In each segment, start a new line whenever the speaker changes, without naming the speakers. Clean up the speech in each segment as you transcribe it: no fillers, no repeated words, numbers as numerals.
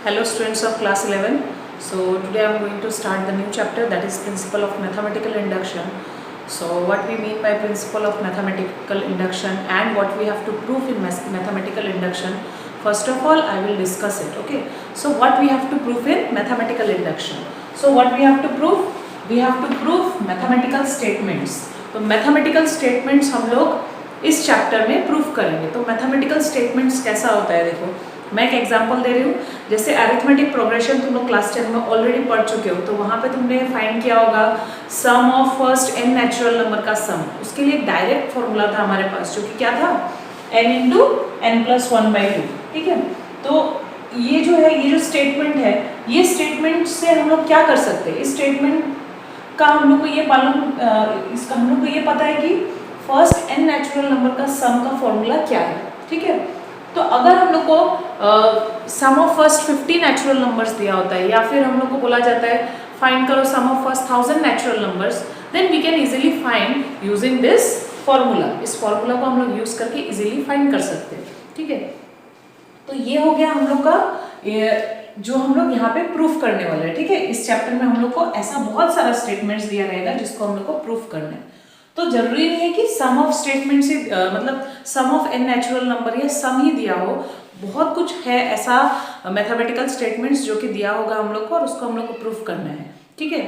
Hello students of class 11. So today I am going to start the new chapter, that is principle of mathematical induction. So what we mean by principle of mathematical induction and what we have to prove in mathematical induction. First of all I will discuss it. Okay. So what we have to prove in mathematical induction. So what we have to prove? We have to prove mathematical statements. तो mathematical statements हम लोग इस chapter में proof करेंगे. तो mathematical statements कैसा होता है, देखो मैं एक एग्जांपल दे रही हूँ. जैसे अरिथमेटिक प्रोग्रेशन तुम लोग क्लास 10 में ऑलरेडी पढ़ चुके हो, तो वहाँ पे तुमने फाइंड किया होगा sum of first n natural number का सम. उसके लिए एक डायरेक्ट फॉर्मूला था हमारे पास, जो कि क्या था, n इंटू n प्लस 1/2. ठीक है. तो ये जो है, ये जो स्टेटमेंट है, ये स्टेटमेंट से हम लोग क्या कर सकते हैं, इस स्टेटमेंट का हम लोग को ये मालूम, इसका हम लोग को ये पता है कि फर्स्ट n नेचुरल नंबर का सम का फॉर्मूला क्या है. ठीक है. तो अगर हम लोग को सम ऑफ फर्स्ट 50 नेचुरल नंबर्स दिया होता है, या फिर हम लोग को बोला जाता है फाइंड करो sum of first 1000 natural numbers, then we can easily find using this formula. इस फॉर्मूला को हम लोग यूज करके इजीली फाइंड कर सकते हैं. ठीक है. तो ये हो गया हम लोग का, जो हम लोग यहाँ पे प्रूफ करने वाले हैं. ठीक है. इस चैप्टर में हम लोग को ऐसा बहुत सारा स्टेटमेंट्स दिया रहेगा जिसको हम लोग को प्रूफ करना है. तो जरूरी नहीं है कि सम ऑफ स्टेटमेंट से मतलब सम ऑफ n नेचुरल नंबर या सम ही दिया हो. बहुत कुछ है ऐसा मैथमेटिकल स्टेटमेंट्स जो कि दिया होगा हम लोग को, और उसको हम लोग को प्रूफ करना है. ठीक है.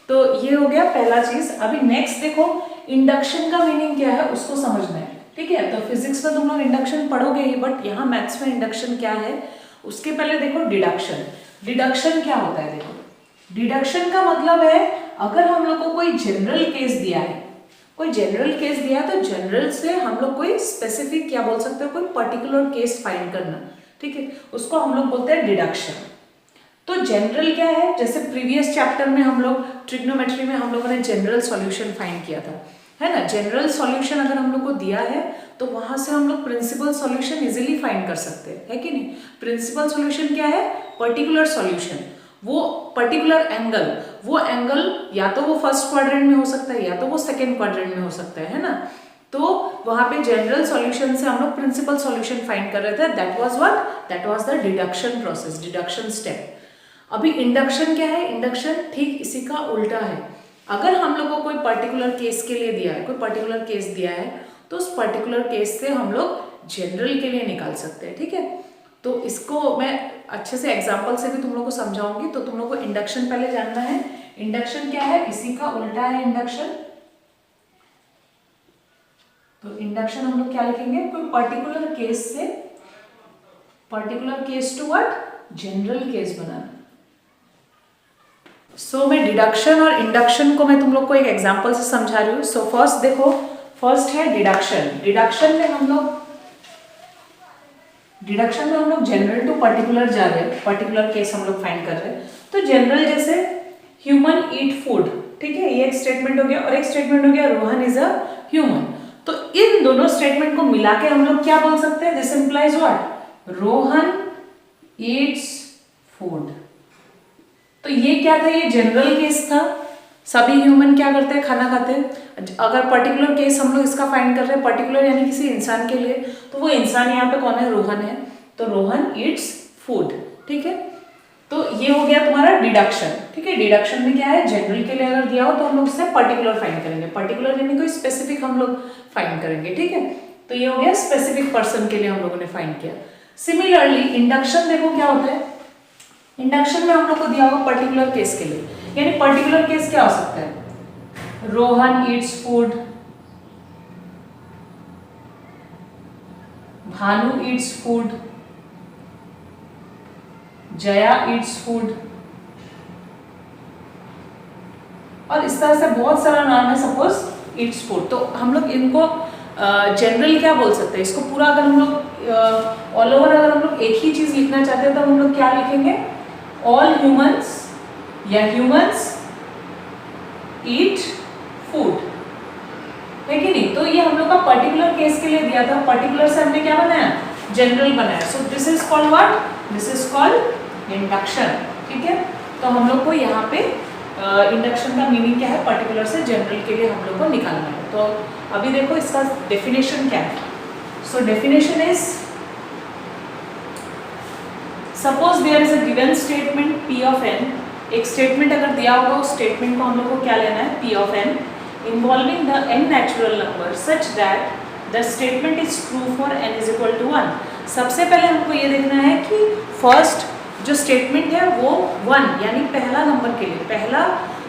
तो ये हो गया पहला चीज. अभी नेक्स्ट देखो, इंडक्शन का मीनिंग क्या है उसको समझना है. ठीक है. तो फिजिक्स में तुम लोग इंडक्शन पढ़ोगे ही, बट यहाँ मैथ्स में इंडक्शन क्या है उसके पहले देखो डिडक्शन. डिडक्शन क्या होता है, देखो डिडक्शन का मतलब है अगर हम लोग को कोई जनरल केस दिया है, कोई जनरल केस दिया है, तो जनरल से हम लोग कोई स्पेसिफिक क्या बोल सकते हो, कोई पर्टिकुलर केस फाइंड करना. ठीक है. उसको हम लोग बोलते हैं डिडक्शन. तो जनरल क्या है, जैसे प्रीवियस चैप्टर में हम लोग ट्रिग्नोमेट्री में हम लोगों ने जनरल सॉल्यूशन फाइंड किया था, है ना. जनरल सॉल्यूशन अगर हम लोग को दिया है तो वहां से हम लोग प्रिंसिपल सॉल्यूशन इजीली फाइंड कर सकते हैं, है कि नहीं. प्रिंसिपल सॉल्यूशन क्या है, पर्टिकुलर सॉल्यूशन. वो पर्टिकुलर एंगल, वो एंगल या तो वो फर्स्ट क्वाड्रेंट में हो सकता है या तो वो सेकेंड क्वाड्रेंट में हो सकता है ना. तो वहां पे जनरल सॉल्यूशन से हम लोग प्रिंसिपल सॉल्यूशन फाइंड कर रहे थे. That was what, that was the deduction process, deduction step. अभी इंडक्शन क्या है, इंडक्शन ठीक इसी का उल्टा है. अगर हम लोग को कोई पर्टिकुलर केस के लिए दिया है, कोई पर्टिकुलर केस दिया है, तो उस पर्टिकुलर केस से हम लोग जनरल के लिए निकाल सकते हैं. ठीक है. तो इसको मैं अच्छे से एग्जांपल से भी तुम लोग को समझाऊंगी. तो तुम लोग को इंडक्शन पहले जानना है. इंडक्शन क्या है, इसी का उल्टा है इंडक्शन. तो इंडक्शन हम लोग क्या लिखेंगे, कोई पर्टिकुलर केस से particular case to what, general case बनाना. सो मैं डिडक्शन और इंडक्शन को मैं तुम लोग को एक एग्जांपल से समझा रही हूँ. सो फर्स्ट देखो, फर्स्ट है डिडक्शन. डिडक्शन में हम लोग जनरल टू पर्टिकुलर जा रहे हैं, पर्टिकुलर केस हम लोग फाइंड कर रहे हैं. तो जनरल जैसे ह्यूमन ईट फूड. ठीक है. ये एक स्टेटमेंट हो गया, और एक स्टेटमेंट हो गया रोहन इज अ ह्यूमन. तो इन दोनों स्टेटमेंट को मिला के हम लोग क्या बोल सकते हैं, this implies what, Rohan Yeats food. तो ये क्या था, ये जनरल केस था. सभी ह्यूमन क्या करते हैं, खाना खाते हैं. अगर पर्टिकुलर केस हम लोग इसका फाइंड कर रहे हैं, पर्टिकुलर यानी किसी इंसान के लिए, तो वो इंसान यहाँ पे कौन है, रोहन है. तो रोहन ईट्स फूड. ठीक है. तो ये हो गया तुम्हारा डिडक्शन. ठीक है. डिडक्शन में क्या है, जनरल के लिए अगर दिया हो तो हम लोग इससे पर्टिकुलर फाइंड करेंगे. पर्टिकुलर यानी कोई स्पेसिफिक हम लोग फाइंड करेंगे. ठीक है. तो ये हो गया स्पेसिफिक पर्सन के लिए हम लोगों ने फाइंड किया. सिमिलरली इंडक्शन देखो क्या होता है. इंडक्शन में हम लोग को दिया होगा पर्टिकुलर केस के लिए, यानी पर्टिकुलर केस क्या हो सकता है, Rohan Yeats food, Bhanu Yeats food, Jaya Yeats food, और इस तरह से बहुत सारा नाम है. Suppose Yeats food. तो हम लोग इनको जनरल क्या बोल सकते हैं, इसको पूरा अगर हम लोग ऑल ओवर अगर हम लोग एक ही चीज लिखना चाहते हैं तो हम लोग क्या लिखेंगे, ऑल ह्यूमंस या ह्यूमंस ईट फूड, है कि नहीं. तो ये हम लोग का पर्टिकुलर केस के लिए दिया था. पर्टिकुलर से हमने क्या बनाया, जनरल बनाया. So this is called what, this is called induction. ठीक है. तो हम लोग को यहाँ पे इंडक्शन का मीनिंग क्या है, पर्टिकुलर से जनरल के लिए हम लोग को निकालना है. तो अभी देखो इसका डेफिनेशन क्या है. So definition is suppose there is a given statement P of n, एक स्टेटमेंट अगर दिया होगा उस स्टेटमेंट को हम लोग को क्या लेना है, P of n involving the n natural number such that the statement is true for n is equal to 1। सबसे पहले हमको ये देखना है कि फर्स्ट जो स्टेटमेंट है वो 1 यानी पहला नंबर के लिए, पहला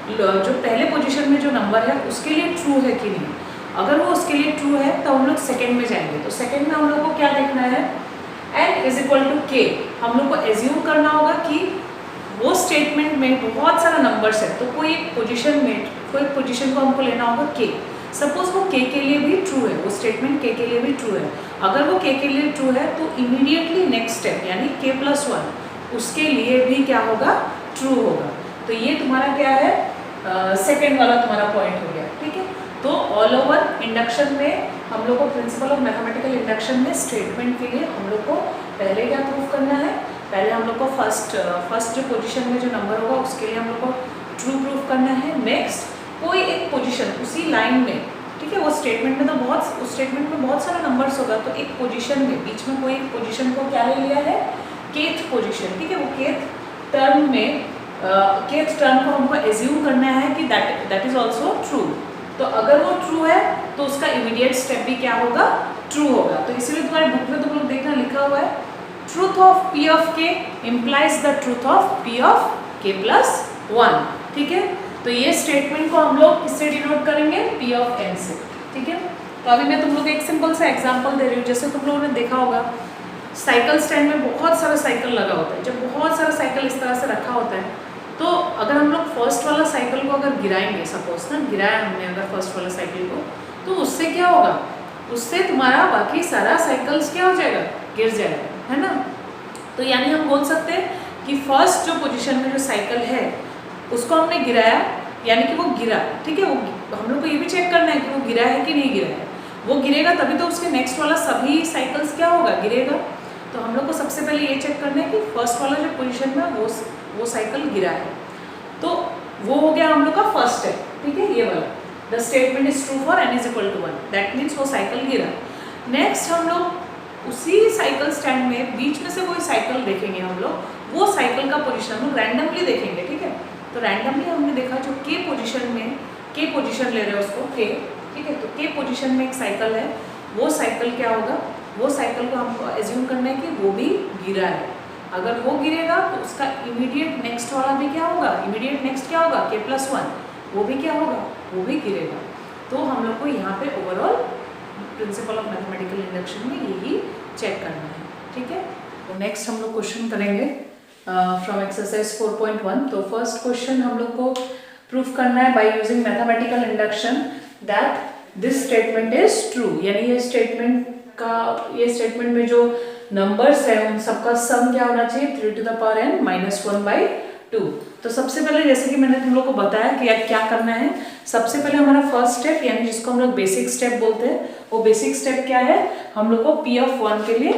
जो पहले पोजीशन में जो नंबर है उसके लिए ट्रू है कि नहीं। अगर वो उसके लिए ट्रू है तो हम लोग सेकेंड में जाएंगे। तो सेकेंड में हम लोग को क्या देखना है, एन इज इक्वल टू के। हम लोग को एज्यूम करना होगा कि वो स्टेटमेंट में बहुत सारा नंबर्स है, तो कोई एक पोजीशन को हमको लेना होगा के। सपोज वो के लिए भी ट्रू है, वो स्टेटमेंट के लिए भी ट्रू है। अगर वो के लिए ट्रू है तो इमीडिएटली नेक्स्ट स्टेप यानी के प्लस 1 उसके लिए भी क्या होगा, ट्रू होगा। तो ये तुम्हारा क्या है, सेकेंड वाला तुम्हारा पॉइंट हो गया, ठीक है। तो ऑल ओवर इंडक्शन में हम लोग को प्रिंसिपल ऑफ मैथमेटिकल इंडक्शन में स्टेटमेंट के लिए हम लोग को पहले क्या प्रूफ करना है, पहले हम लोग को फर्स्ट जो पोजीशन में जो नंबर होगा उसके लिए हम लोग को ट्रू प्रूफ करना है। नेक्स्ट कोई एक पोजीशन उसी लाइन में, ठीक है, वो स्टेटमेंट में तो उस स्टेटमेंट में बहुत सारा नंबर्स होगा, तो एक पोजीशन में बीच में कोई एक पोजीशन को क्या ले लिया है, केथ पोजीशन, ठीक है। वो केथ टर्म में केथ टर्म को हमको एज्यूम करना है कि दैट इज ऑल्सो ट्रू। तो अगर वो ट्रू है तो उसका इमीडिएट स्टेप भी क्या होगा, ट्रू होगा। तो इसीलिए तुम्हारे बुक में तुम लोग देखना लिखा हुआ है ट्रूथ ऑफ पी ऑफ के implies the truth of P of के प्लस 1, ठीक है। तो ये स्टेटमेंट को हम लोग किससे डिनोट करेंगे, पी ऑफ एन से, ठीक है। तो अभी मैं तुम लोग एक सिंपल सा एग्जांपल दे रही हूँ। जैसे तुम लोगों ने देखा होगा साइकिल स्टैंड में बहुत सारा साइकिल लगा होता है। जब बहुत सारा साइकिल इस तरह से रखा होता है तो अगर हम लोग फर्स्ट वाला साइकिल को अगर गिराएंगे, सपोज ना गिराया हमने अगर फर्स्ट वाला साइकिल को, तो उससे क्या होगा, उससे तुम्हारा बाकी सारा साइकिल्स क्या हो जाएगा, गिर जाएगा, है ना। तो यानी हम बोल सकते हैं कि फर्स्ट जो पोजीशन में जो साइकिल है उसको हमने गिराया यानी कि वो गिरा, ठीक है। वो हम लोग को ये भी चेक करना है कि वो गिरा है कि नहीं गिरा है। वो गिरेगा तभी तो उसके नेक्स्ट वाला सभी साइकिल्स क्या होगा, गिरेगा। तो हम लोग को सबसे पहले ये चेक करना है कि फर्स्ट वाला जो पोजीशन में वो साइकिल गिरा है। तो वो हो गया हम लोग का फर्स्ट स्टेप, ठीक है, ये वाला the statement is true for n is equal to 1, that means वो साइकिल गिरा। नेक्स्ट हम लोग उसी साइकिल स्टैंड में बीच में से कोई साइकिल देखेंगे, हम लोग वो साइकिल का पोजीशन हम रैंडमली देखेंगे, ठीक है। तो रैंडमली हमने देखा जो के पोजीशन ले रहे हैं उसको के, ठीक है। तो के पोजीशन में एक साइकिल है, वो साइकिल क्या होगा, वो साइकिल को हमको एज्यूम करना है कि वो भी गिरा है। अगर वो गिरेगा तो उसका इमीडिएट नेक्स्ट वाला भी क्या होगा, इमीडिएट नेक्स्ट क्या होगा, के प्लस 1, वो भी क्या होगा, वो भी गिरेगा। तो हम लोग को यहाँ पे overall principle of mathematical induction में यही चेक करना है, ठीक है। तो नेक्स्ट हम लोग क्वेश्चन करेंगे फ्रॉम एक्सरसाइज 4.1। तो फर्स्ट क्वेश्चन हम लोग को प्रूफ करना है by using mathematical induction that this statement is true, यानी ये स्टेटमेंट में जो नंबर्स है उन सबका सम क्या होना चाहिए, 3 to the power n - 1/2। तो सबसे पहले जैसे कि मैंने तुम लोग को बताया कि क्या करना है, सबसे पहले हमारा फर्स्ट स्टेप यानी जिसको हम लोग बेसिक स्टेप बोलते हैं, वो बेसिक स्टेप क्या है, हम लोग को p of 1 के लिए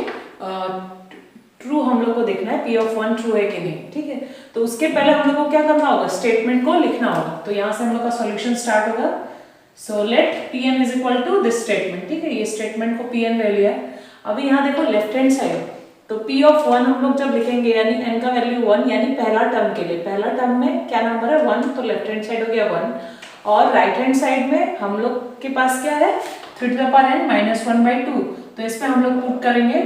ट्रू हम लोग को देखना है, p of 1 ट्रू है कि नहीं, ठीक है। तो उसके पहले हम लोग को क्या करना होगा, स्टेटमेंट को लिखना होगा। तो यहाँ से हम लोग का सॉल्यूशन स्टार्ट होगा। So let pn is equal to this statement, ठीक है। ये स्टेटमेंट को pn ले लिया। अभी यहाँ देखो लेफ्ट हैंड साइड, तो p of 1 हम लोग जब लिखेंगे यानी n का वैल्यू 1 यानी पहला टर्म के लिए, पहला टर्म में क्या नंबर है 1, तो लेफ्ट हैंड साइड हो गया 1। और राइट हैंड साइड में हम लोग के पास क्या है 3 to the power n - 1/2। तो इसमें हम लोग पुट करेंगे,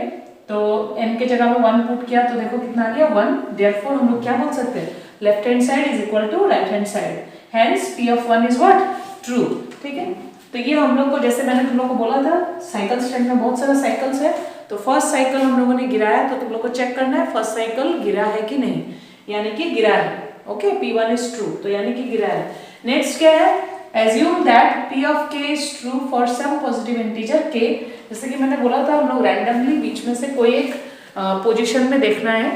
तो n के जगह में 1 पुट किया तो देखो कितना आ गया 1। देयरफॉर हम लोग क्या बोल सकते हैं, left hand side is equal to right hand side, hence p of 1 is what, true, ठीक है। तो ये हम लोग को, जैसे मैंने तुम लोग को बोला था साइकिल स्टैंड में बहुत सारे साइकिल्स है, तो फर्स्ट साइकिल हम लोगों ने गिराया तो तुम लोग को चेक करना है फर्स्ट साइकिल गिरा है कि नहीं, यानी कि गिरा है, ओके, p1 इज ट्रू, तो यानी कि गिरा है। नेक्स्ट क्या है, assume that p of k is true for some positive integer k। जैसे कि मैंने बोला था हम लोग रैंडमली बीच में से कोई एक पोजीशन में देखना है,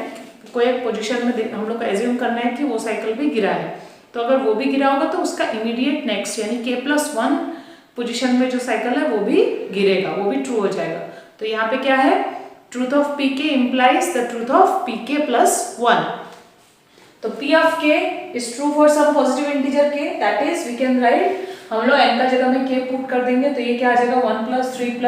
कोई एक पोजीशन में हम लोग को एज्यूम करना है कि वो साइकिल भी गिरा है। तो अगर वो भी गिरा होगा तो उसका इमीडिएट नेक्स्ट यानी k+1 पोजीशन में जो साइकिल है वो भी गिरेगा, वो भी ट्रू हो जाएगा। तो यहाँ पे क्या है, truth of pk implies the truth of pk plus 1। तो p of k is true for some positive integer k, that is we can write, हम लोग n का जगह में k पुट कर देंगे तो ये क्या आ जाएगा 1 + 3 +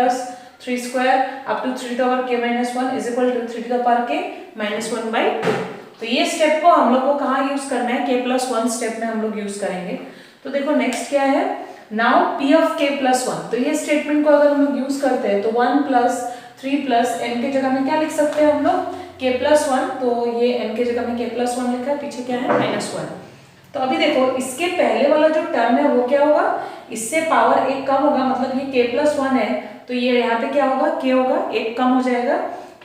3 square up to 3 to the power k minus 1 is equal to 3 to the power k minus 1 by 2। तो ये स्टेप को हम लोग को कहाँ यूज करना है, k प्लस 1 स्टेप में हम लोग यूज करेंगे। तो देखो नेक्स्ट क्या है, now p of k plus 1। तो ये स्टेटमेंट को अगर हम लोग यूज करते हैं तो 1 प्लस 3 प्लस n के जगह में क्या लिख सकते हैं हम लोग, k प्लस 1। तो ये n के जगह में k प्लस 1 लिखा है, पीछे क्या है माइनस 1। तो अभी देखो इसके पहले वाला जो टर्म है वो क्या होगा, इससे पावर एक कम होगा, मतलब ये k प्लस 1 है तो ये यहाँ पे क्या होगा, k होगा, एक कम हो जाएगा।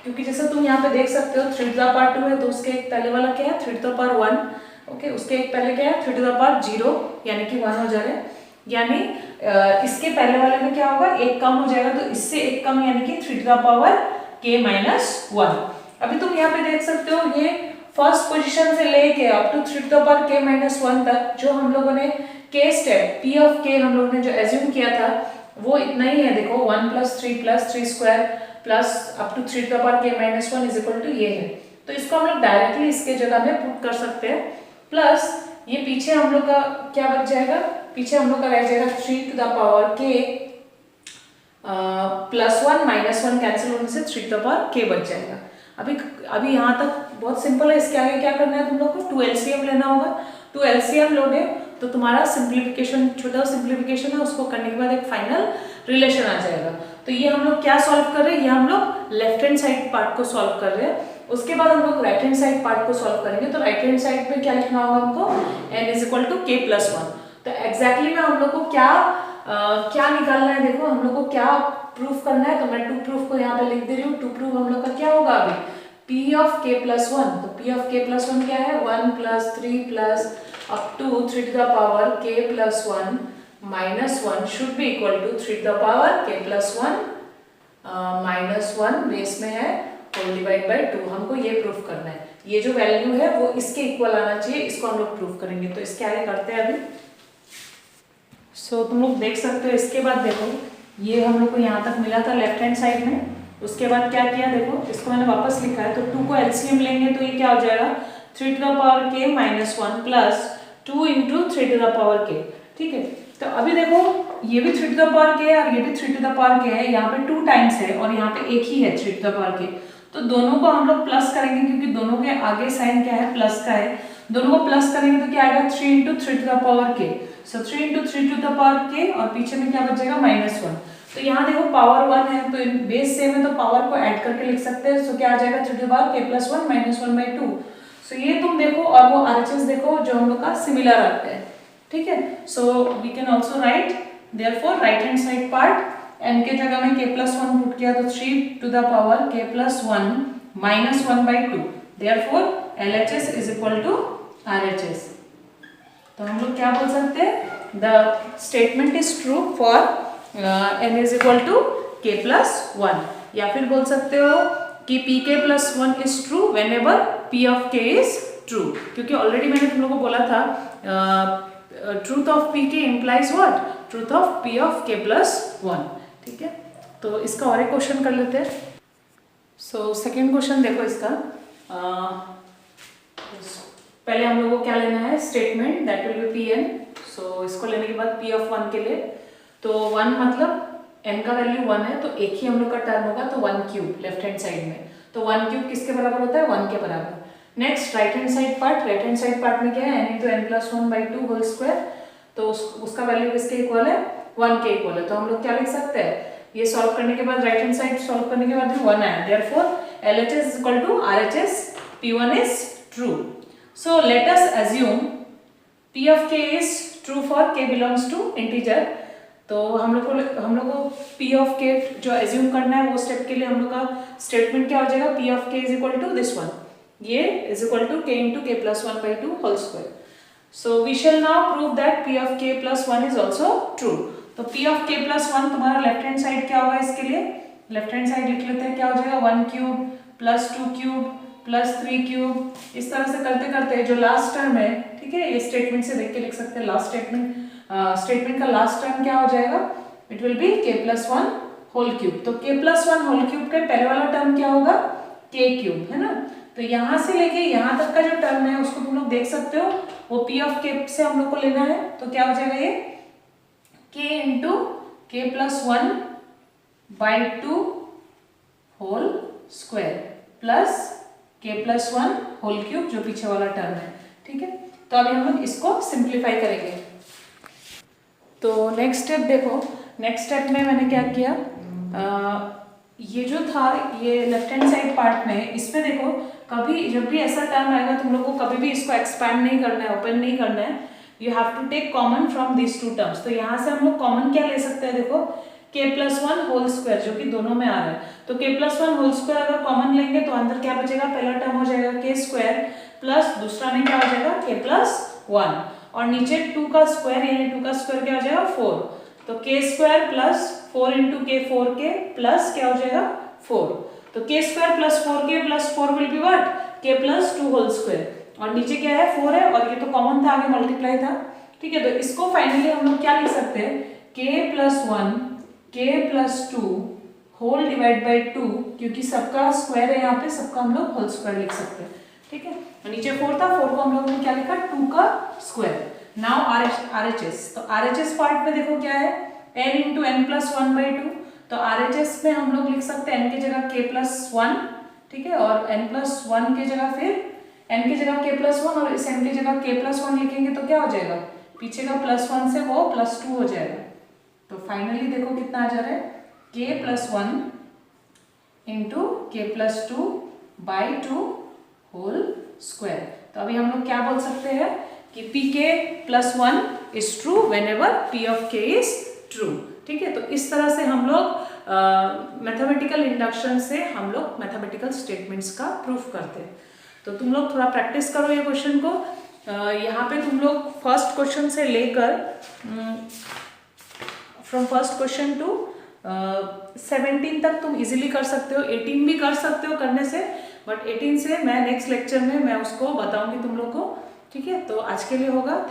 क्योंकि जैसे तुम यहाँ पे देख सकते हो 3 टू द पावर 2 है तो उसके एक पहले वाला क्या है 3 टू द पावर 1। ओके, उसके एक पहले क्या है 3 टू द पावर 0 यानी कि 1 हो जा रहा है, यानी इसके पहले वाले में क्या होगा, एक कम हो जाएगा, तो इससे एक कम यानी कि 3 to the power k minus 1। अभी तुम यहाँ पे देख सकते हो ये फर्स्ट पोजीशन से लेके up to 3 to the power k minus 1 तक जो हम लोगों ने k step p of k हम लोगों ने जो एज्यूम किया था वो इतना ही है। देखो 1 plus 3 square plus up to 3 to the power k minus 1 is equal to ये है। तो इसको हम लोग डायरेक्टली इसके जगह में पुट कर सकते हैं, प्लस ये पीछे हम लोग का क्या बच जाएगा, पीछे हम लोग का रह जाएगा 3 to the power k plus 1 minus 1 cancel होने से 3 टू द पावर k बच जाएगा। अभी यहाँ तक बहुत सिंपल है। इसके आगे क्या करना है तुम लोग को, 2 LCM लेना होगा। 2 LCM लोगे तो तुम्हारा सिंप्लीफिकेशन, छोटा सिंप्लीफिकेशन है उसको करने के बाद एक फाइनल रिलेशन आ जाएगा। तो ये हम लोग क्या सॉल्व कर रहे हैं, ये हम लोग लेफ्ट हैंड साइड पार्ट को सॉल्व कर रहे हैं। उसके बाद हम लोग राइट हैंड साइड पार्ट को सॉल्व करेंगे। तो राइट हैंड साइड पे क्या लिखना होगा हमको, n is equal to k plus 1। तो एग्जैक्टली में हम लोग को क्या निकालना है, देखो हम लोग को क्या प्रूफ करना है। तो मैं टू प्रूफ को यहाँ पे लिख दे रही हूँ। टू प्रूफ हम लोग का क्या होगा अभी, p ऑफ k प्लस 1। तो p ऑफ k प्लस 1 क्या है, 1 plus 3 plus up to 3 to the power k plus 1 minus 1 should be equal to 3 to the power k plus 1 minus 1 base में है होल डिवाइड बाई 2। हमको ये proof करना है, ये जो वैल्यू है वो इसके इक्वल आना चाहिए, इसको हम लोग प्रूफ करेंगे। तो इसके आगे करते हैं अभी। सो तुम लोग देख सकते हो, इसके बाद देखो ये हम लोग को यहाँ तक मिला था लेफ्ट हैंड साइड में। उसके बाद क्या किया, देखो इसको मैंने वापस लिखा है। तो 2 को LCM लेंगे तो ये क्या हो जाएगा, 3 to the power k minus 1 plus 2 into 3 to the power k। ठीक है, तो अभी देखो ये भी 3 टू द पावर k है और ये भी 3 टू द पावर k है। यहाँ पे 2 टाइम्स है और यहाँ पे एक ही है 3 टू द पावर k। तो दोनों को हम लोग प्लस करेंगे क्योंकि दोनों के आगे साइन क्या है, प्लस का है। दोनों को प्लस करेंगे तो क्या आएगा, 3 into 3 to the power k। So 3 into 3 to the power k और पीछे में क्या बच जाएगा माइनस 1। तो यहाँ देखो पावर 1 है तो बेस सेम है तो पावर को ऐड करके लिख सकते हैं। सो क्या आ जाएगा 3 to the power k plus 1 minus 1 by 2। So ये तुम देखो और वो RHS देखो जो हम लोग का सिमिलर आता है। ठीक है, so we can also write therefore right hand side part n के जगह में k प्लस 1 पुट किया तो 3 to the power k plus 1 minus 1 by 2। Therefore LHS is equal to RHS। तो हम लोग क्या बोल सकते हैं, the statement is true for n is equal to k plus 1। या फिर बोल सकते हो कि pk plus 1 is true whenever p of k is true. क्योंकि ऑलरेडी मैंने तुम लोगों को बोला था truth of pk implies what, truth of p of k plus 1। ठीक है, तो इसका और एक क्वेश्चन कर लेते हैं। सो सेकेंड क्वेश्चन देखो इसका, पहले हम लोगों को क्या लेना है, statement that will be pn। सो इसको लेने के बाद p ऑफ 1 के लिए तो 1 मतलब n का वैल्यू 1 है तो एक ही हम लोग का टर्म होगा तो 1 क्यूब लेफ्ट हैंड साइड में। तो 1 क्यूब किसके बराबर होता है, 1 के बराबर। Next right hand side part, right hand side part में क्या है, n into n plus 1 by 2 whole square. तो उसका वैल्यू किसके इक्वल है, 1 के इक्वल है। तो हम लोग क्या लिख सकते हैं, ये सॉल्व करने के बाद राइट हैंड साइड सॉल्व करने के बाद भी 1 आया। Therefore LHS is equal to RHS, P1 is true. So let us assume P of k is true for k belongs to integer. तो हम लोग को P ऑफ k जो एज्यूम करना है वो स्टेप के लिए हम लोग का स्टेटमेंट क्या हो जाएगा, P of k is equal to this one, ये is equal to k into k plus 1 by 2 whole square. So we shall now prove that P of k plus 1 is also true. तो P of k plus 1 तुम्हारा left hand side क्या होगा, इसके लिए left hand side लिख लेते हैं, क्या हो जाएगा 1 cube plus 2 cube plus 3 cube. इस तरह से करते करते जो लास्ट टर्म है, ठीक है, ये स्टेटमेंट से देख के लिख सकते हैं। लास्ट स्टेटमेंट का लास्ट टर्म क्या हो जाएगा, it will be k plus 1 whole cube. तो k प्लस 1 होल क्यूब का पहले वाला टर्म क्या होगा, k क्यूब, है ना। तो यहाँ से लेके यहाँ तक का जो टर्म है उसको तुम लोग देख सकते हो, वो P ऑफ k से हम लोग को लेना है। तो क्या हो जाएगा, ये k into k plus 1 by 2 whole square plus k+1 whole cube जो पीछे वाला टर्म है। ठीक है, तो अभी हम लोग इसको सिंप्लीफाई करेंगे। तो नेक्स्ट स्टेप देखो, नेक्स्ट स्टेप में मैंने क्या किया, ये जो था ये लेफ्ट हैंड साइड पार्ट में, इसमें देखो कभी जब भी ऐसा टर्म आएगा तुम लोग को कभी भी इसको एक्सपैंड नहीं करना है, ओपन नहीं करना है, you have to take common from this two terms. तो यहाँ से हम लोग कॉमन क्या ले सकते हैं, देखो k+1 होल स्क्वायर जो कि दोनों में आ रहा है, तो k+1 होल स्क्वायर अगर कॉमन लेंगे तो अंदर क्या बचेगा, पहला टर्म हो जाएगा k² प्लस दूसरा में क्या हो जाएगा k+1 और नीचे 2 का स्क्वायर यानी 2 का स्क्वायर क्या हो जाएगा 4, तो k² plus 4 into k 4k plus क्या हो जाएगा 4, तो k² plus 4k plus 4 will be what k+2 whole square और नीचे क्या है 4 है और ये तो कॉमन था, आगे मल्टीप्लाई था। ठीक है, तो इसको फाइनली हम लोग क्या लिख सकते हैं, k+1 k+2 whole divide by 2, क्योंकि सबका स्क्वायर है यहाँ पे, सबका हम लोग होल स्क्वायर लिख सकते हैं। ठीक है, नीचे 4 था, 4 को हम लोगों ने क्या लिखा 2 का स्क्वायर। नाउ RHS, तो RHS पार्ट में देखो क्या है n इंटू n+1/2, तो RHS में हम लोग लिख सकते हैं n की जगह k+1, ठीक है, और n+1 की जगह फिर n की जगह k+1 और इस n की जगह k+1 लिखेंगे तो क्या हो जाएगा, पीछे का +1 से वो +2 हो जाएगा। तो फाइनली देखो कितना आ जा रहा है k+1 into k+2/2 whole square. तो अभी हम लोग क्या बोल सकते हैं कि pk+1 is true whenever p of k is true. ठीक है, तो इस तरह से हम लोग मैथमेटिकल इंडक्शन से हम लोग मैथमेटिकल स्टेटमेंट्स का प्रूफ करते हैं। तो तुम लोग थोड़ा प्रैक्टिस करो ये क्वेश्चन को। यहाँ पे तुम लोग फर्स्ट क्वेश्चन से लेकर फ्रॉम फर्स्ट क्वेश्चन टू 17 तक तुम इजीली कर सकते हो, 18 भी कर सकते हो करने से, बट 18 से मैं नेक्स्ट लेक्चर में मैं उसको बताऊंगी तुम लोग को। ठीक है, तो आज के लिए होगा।